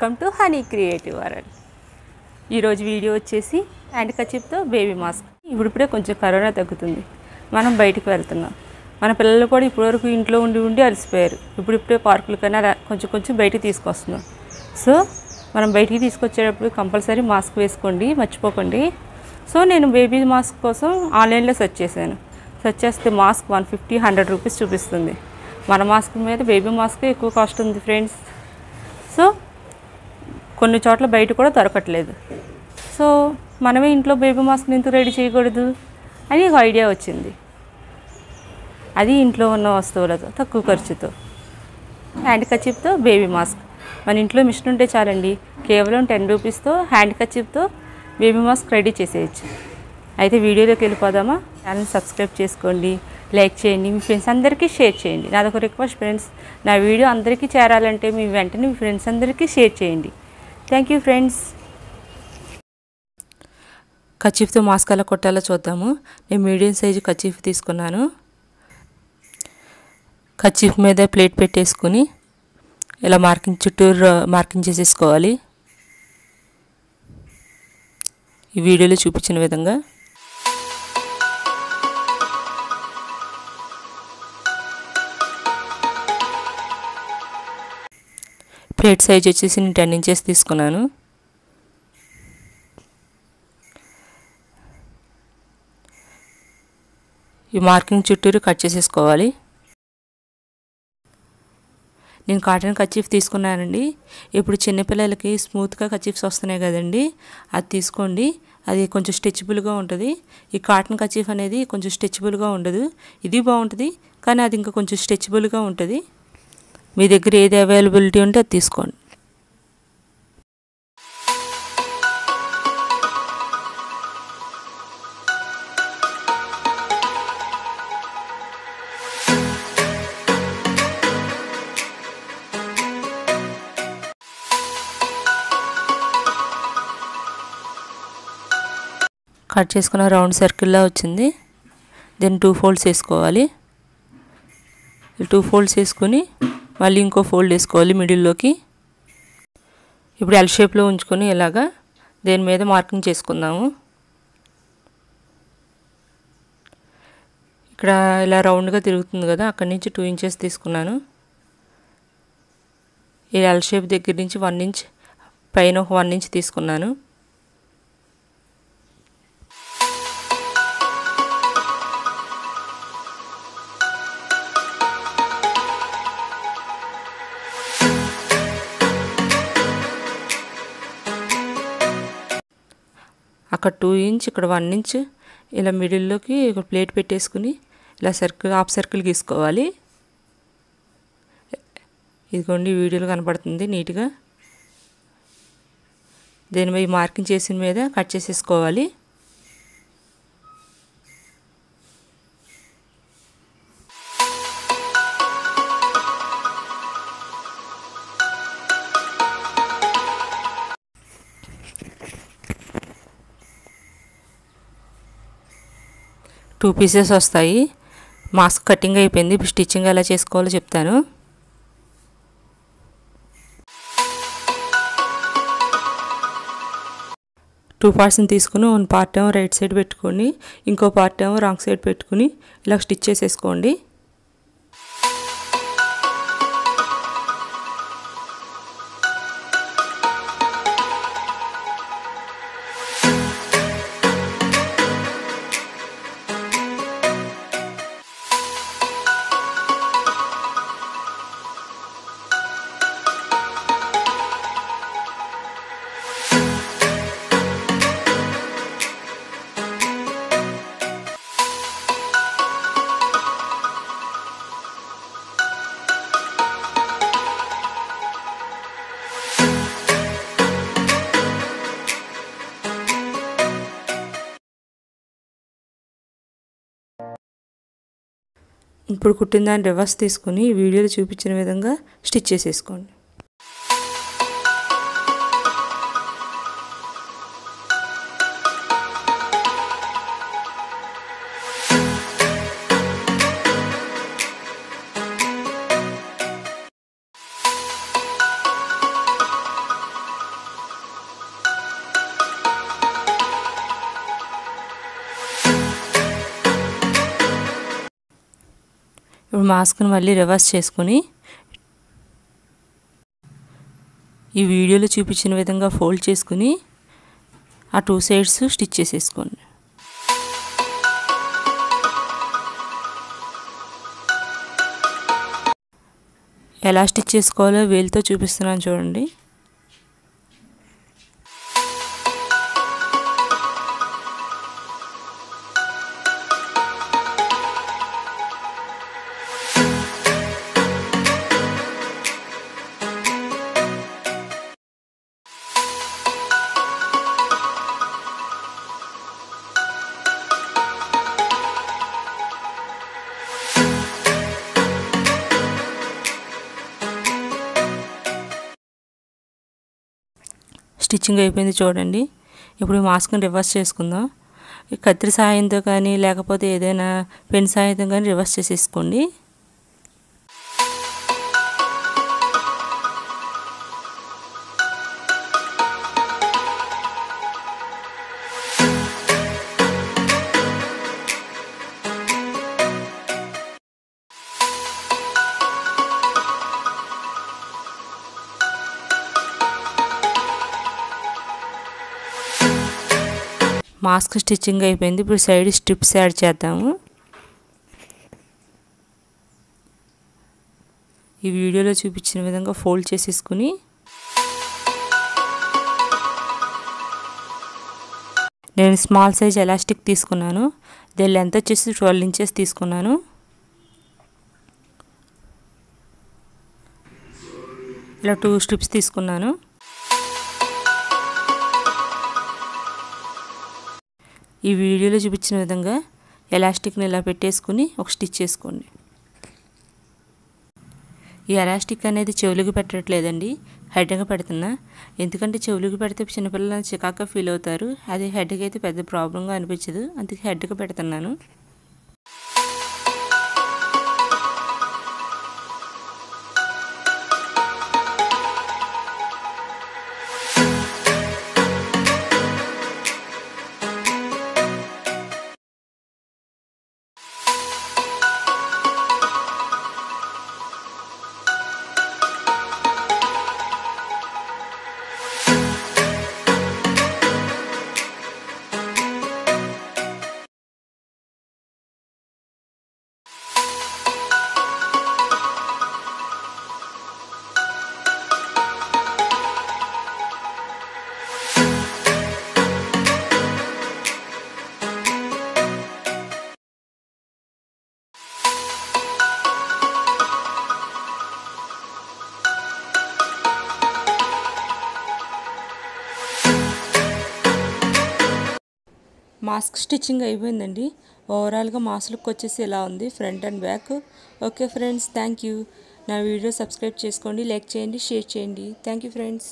Welcome to honey creative world. ఈరోజు video వచ్చేసి hand కర్చీఫ్తో baby mask. ఇప్పుడిప్పుడే కొంచెం కరోనా తగ్గుతుంది, మనం బయటికి వెళ్తున్నాం. మన పిల్లలు కూడా ఇప్పటివరకు ఇంట్లో ఉండి అలసిపోయారు. ఇప్పుడిప్పుడే పార్కుల కన్నా కొంచెం బయటికి తీసుకొస్తున్నాం. సో మనం బయటికి తీసుకొచ్చేటప్పుడు కంపల్సరీ మాస్క్ వేసుకోండి, మర్చిపోకండి. సో నేను బేబీ మాస్క్ కోసం ఆన్లైన్లో సెర్చ్ చేశాను. సెర్చ్ చేస్తే మాస్క్ 150-100 రూపీస్ చూపిస్తుంది. మన మాస్క్ మీద బేబీ మాస్క్ ఎక్కువ కాస్ట్ ఉంది ఫ్రెండ్స్. సో కొన్ని చోట్ల బయట కూడా దొరకట్లేదు. సో మనమే ఇంట్లో బేబీ మాస్క్ని ఎందుకు రెడీ చేయకూడదు అని ఒక ఐడియా వచ్చింది. అది ఇంట్లో ఉన్న వస్తువులతో తక్కువ ఖర్చుతో హ్యాండ్ కర్చీఫ్తో బేబీ మాస్క్. మన ఇంట్లో మిషన్ ఉంటే చాలండి, కేవలం 10 రూపీస్తో హ్యాండ్ కర్చీఫ్తో బేబీ మాస్క్ రెడీ చేసేయచ్చు. అయితే వీడియోలోకి వెళ్ళిపోదామా? ఛానల్ సబ్స్క్రైబ్ చేసుకోండి, లైక్ చేయండి, మీ ఫ్రెండ్స్ అందరికీ షేర్ చేయండి. నాదొక రిక్వెస్ట్ ఫ్రెండ్స్, నా వీడియో అందరికీ చేరాలంటే మీ వెంటనే మీ ఫ్రెండ్స్ అందరికీ షేర్ చేయండి. Thank you friends. కర్చీఫ్తో మాస్క్ ఎలా కొట్టాలో చూద్దాము. నేను మీడియం సైజు కర్చీఫ్ తీసుకున్నాను. కర్చీఫ్ మీద ప్లేట్ పెట్టేసుకుని ఇలా చుట్టూరు మార్కింగ్ చేసేసుకోవాలి. ఈ వీడియోలో చూపించిన విధంగా. ప్లేట్ సైజ్ వచ్చేసి నేను 10 ఇంచెస్ తీసుకున్నాను. ఈ మార్కింగ్ చుట్టూరు కట్ చేసేసుకోవాలి. నేను కాటన్ కర్చీఫ్ తీసుకున్నానండి. ఇప్పుడు చిన్నపిల్లలకి స్మూత్గా కర్చీఫ్స్ వస్తున్నాయి కదండి, అది తీసుకోండి. అది కొంచెం స్ట్రెచబుల్గా ఉంటుంది. ఈ కాటన్ కర్చీఫ్ అనేది కొంచెం స్ట్రెచబుల్గా ఉండదు. ఇది బాగుంటుంది, కానీ అది ఇంకా కొంచెం స్ట్రెచబుల్గా ఉంటుంది. మీ దగ్గర ఏది అవైలబిలిటీ ఉంటే అది తీసుకోండి. కట్ చేసుకున్న రౌండ్ సర్కిల్లా వచ్చింది. దెన్ 2 ఫోల్డ్స్ వేసుకోవాలి. 2 ఫోల్డ్స్ వేసుకొని మళ్ళీ ఇంకో ఫోల్డ్ వేసుకోవాలి మిడిల్లోకి. ఇప్పుడు ఎల్ షేప్లో ఉంచుకొని ఇలాగా దేని మీద మార్కింగ్ చేసుకుందాము. ఇక్కడ ఇలా రౌండ్గా తిరుగుతుంది కదా, అక్కడి నుంచి 2 ఇంచెస్ తీసుకున్నాను. ఈ ఎల్ షేప్ దగ్గర నుంచి 1 ఇంచ్ పైన ఒక 1 ఇంచ్ తీసుకున్నాను. అక్కడ 2 ఇంచ్, ఇక్కడ 1 ఇంచ్ ఇలా మిడిల్లోకి ఒక ప్లేట్ పెట్టేసుకుని ఇలా హాఫ్ సర్కిల్ గీసుకోవాలి. ఇదిగోండి వీడియోలో కనపడుతుంది నీట్గా. దీని మీద మార్కింగ్ చేసిన మీద కట్ చేసేసుకోవాలి. టూ పీసెస్ వస్తాయి. మాస్క్ కటింగ్ అయిపోయింది. ఇప్పుడు స్టిచ్చింగ్ ఎలా చేసుకోవాలో చెప్తాను. టూ పార్ట్స్ని తీసుకుని 1 పార్ట్ ఏమో రైట్ సైడ్ పెట్టుకొని ఇంకో పార్ట్ ఏమో రాంగ్ సైడ్ పెట్టుకుని ఇలా స్టిచ్ చేసేసుకోండి. ఇప్పుడు కుట్టిన దాన్ని రివర్స్ తీసుకుని వీడియోలో చూపించిన విధంగా స్టిచ్ చేసేసుకోండి. ఇప్పుడు మాస్క్ని మళ్ళీ రివర్స్ చేసుకొని ఈ వీడియోలో చూపించిన విధంగా ఫోల్డ్ చేసుకుని ఆ 2 సైడ్స్ స్టిచ్ చేసేసుకోండి. ఎలా స్టిచ్ చేసుకోవాలో వేలుతో చూపిస్తున్నాను చూడండి. స్టిచ్చింగ్ అయిపోయింది చూడండి. ఇప్పుడు మాస్క్ని రివర్స్ చేసుకుందాం. కత్తి సహాయంతో కానీ లేకపోతే ఏదైనా పెన్ సహాయంతో కానీ రివర్స్ చేసేసుకోండి. మాస్క్ స్టిచ్చింగ్ అయిపోయింది. ఇప్పుడు సైడ్ స్ట్రిప్స్ యాడ్ చేద్దాము. ఈ వీడియోలో చూపించిన విధంగా ఫోల్డ్ చేసేసుకుని నేను స్మాల్ సైజ్ ఎలాస్టిక్ తీసుకున్నాను. దీని లెంత్ వచ్చేసి 12 ఇంచెస్ తీసుకున్నాను. ఇలా 2 స్ట్రిప్స్ తీసుకున్నాను. ఈ వీడియోలో చూపించిన విధంగా ఎలాస్టిక్ని ఇలా పెట్టేసుకుని ఒక స్టిచ్ చేసుకోండి. ఈ ఎలాస్టిక్ అనేది చెవులకు పెట్టట్లేదండి, హెడ్కి పెడుతున్నా. ఎందుకంటే చెవులకు పెడితే చిన్నపిల్లలు చికాగా ఫీల్ అవుతారు. అది హెడ్కి అయితే పెద్ద ప్రాబ్లంగా అనిపించదు, అందుకే హెడ్కి పెడుతున్నాను. మాస్క్ స్టిచ్చింగ్ అయిపోయిందండి. ఓవరాల్గా మాస్క్ లుక్ వచ్చేసి ఇలా ఉంది, front and back. Okay friends, thank you. నా వీడియో సబ్స్క్రైబ్ చేసుకోండి, లైక్ చేయండి, షేర్ చేయండి. Thank you friends.